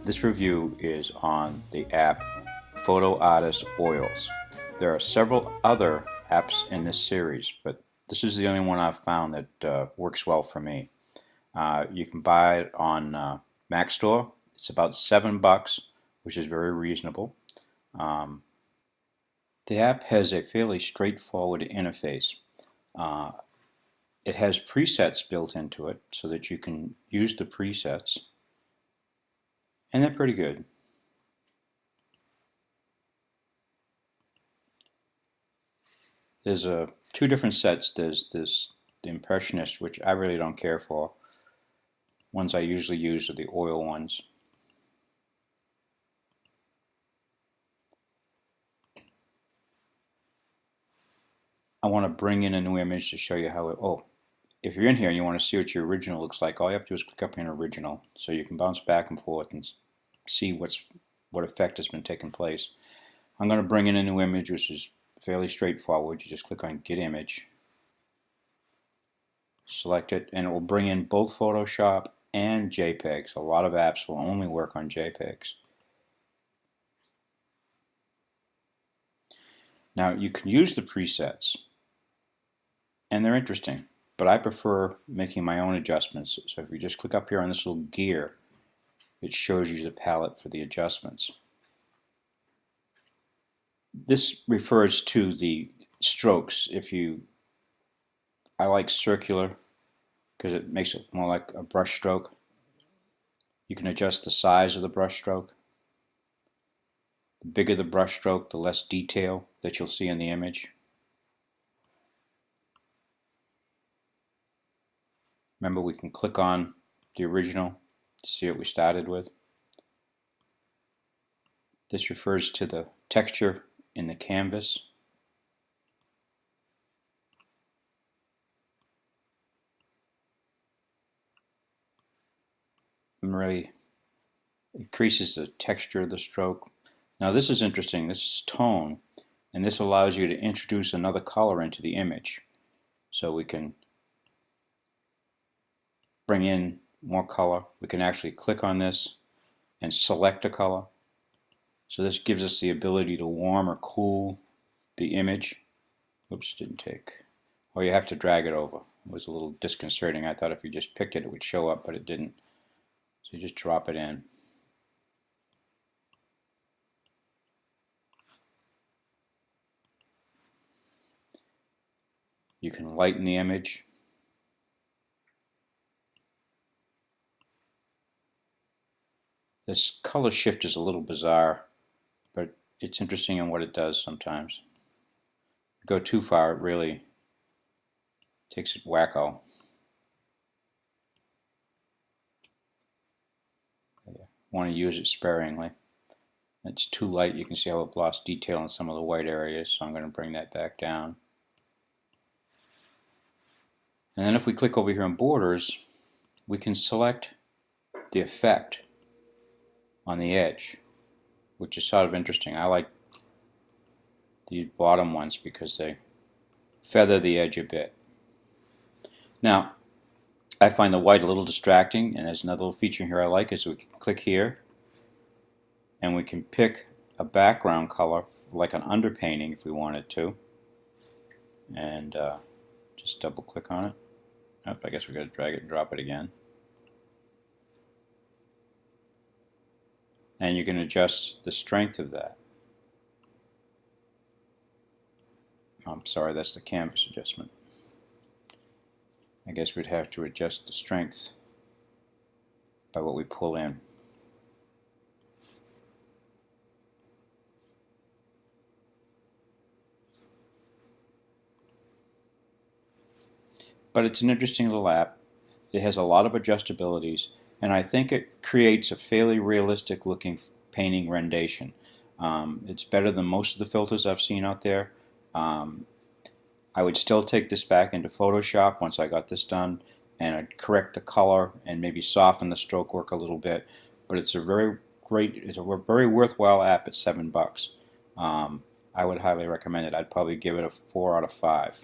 This review is on the app PhotoArtista-oil. There are several other apps in this series, but this is the only one I've found that works well for me. You can buy it on Mac Store. It's about $7, which is very reasonable. The app has a fairly straightforward interface. It has presets built into it so that you can use the presets, and they're pretty good. There's two different sets. There's the Impressionist, which I really don't care for. Ones I usually use are the oil ones. I want to bring in a new image to show you how it, if you're in here and you want to see what your original looks like, all you have to do is click up in original, so you can bounce back and forth and see what effect has been taking place. I'm going to bring in a new image, which is fairly straightforward. You just click on Get Image, select it, and it will bring in both Photoshop and JPEGs. A lot of apps will only work on JPEGs. Now you can use the presets, and they're interesting, but I prefer making my own adjustments. So if you just click up here on this little gear, it shows you the palette for the adjustments. This refers to the strokes. I like circular because it makes it more like a brush stroke. You can adjust the size of the brush stroke. The bigger the brush stroke, the less detail that you'll see in the image. Remember, we can click on the original to see what we started with. This refers to the texture in the canvas. And really increases the texture of the stroke. Now this is interesting. This is tone, and this allows you to introduce another color into the image. So we can bring in more color. We can actually click on this and select a color. So this gives us the ability to warm or cool the image. Oops, didn't take. Oh, you have to drag it over. It was a little disconcerting. I thought if you just picked it, it would show up, but it didn't. So you just drop it in. You can lighten the image. This color shift is a little bizarre, but it's interesting in what it does sometimes. If you go too far, it really takes it wacko. Want to use it sparingly. It's too light. You can see how it lost detail in some of the white areas, so I'm going to bring that back down. And then if we click over here on borders, we can select the effect on the edge, which is sort of interesting. I like these bottom ones because they feather the edge a bit. Now, I find the white a little distracting, and there's another little feature here I like is we can click here and we can pick a background color like an underpainting if we wanted to, and just double click on it. Oh, I guess we're going to drag it and drop it again. And you can adjust the strength of that. I'm sorry, that's the canvas adjustment. I guess we'd have to adjust the strength by what we pull in. But it's an interesting little app. It has a lot of adjustabilities, and I think it creates a fairly realistic looking painting rendition. It's better than most of the filters I've seen out there. I would still take this back into Photoshop once I got this done, and I'd correct the color and maybe soften the stroke work a little bit. But it's a very worthwhile app at $7. I would highly recommend it. I'd probably give it a 4 out of 5.